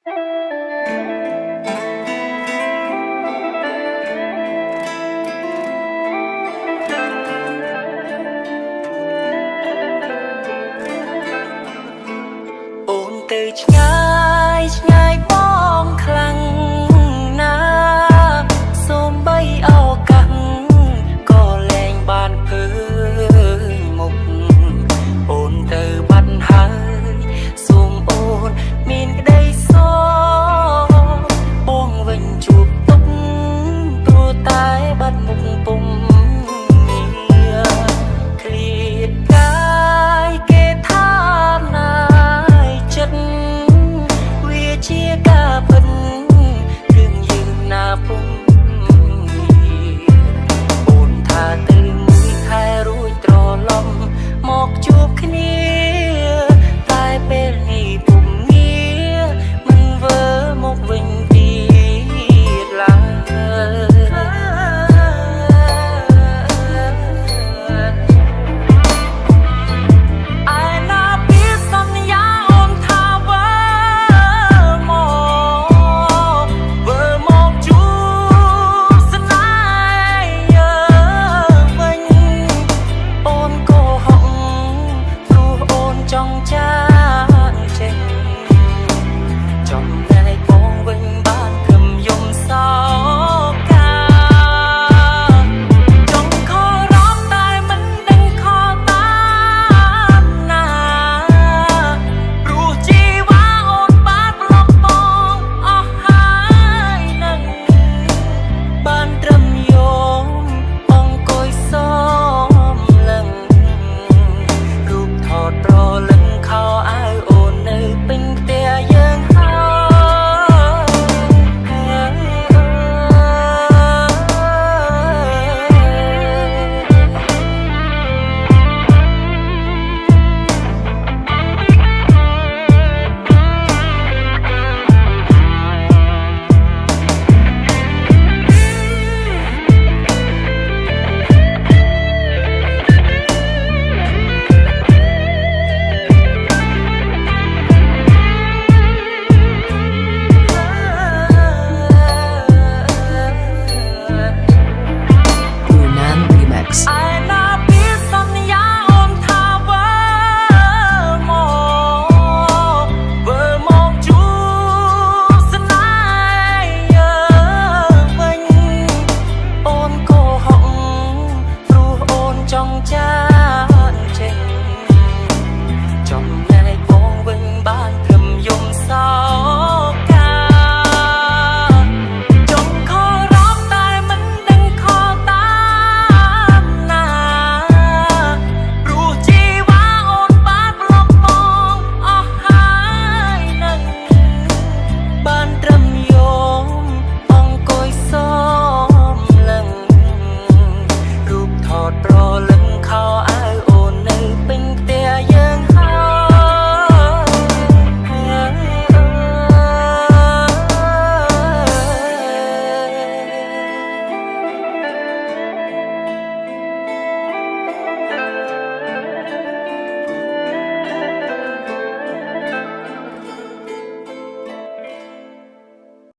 អូនទៅឆ្ងាយឆ្ងាយបងខ្លាំងណាស់សូម្បីឱកាសក៏លែងបានឃើញមុខអូនទៅបាត់ហើយសូមអូនមានក្តីសរបងវិញជួបទុកព្រោះតែបាត់មុខពុំឃ្លាតកាយគេថាណាវាជាការពិតរឿងយើងណាពុំអូនថាទៅមួយខែរួចត្រឡប់មកជួបគ្នាតែពេលនេះពុំងារមិនវើមកវិញទៀតឡើយត្រលឹងខោ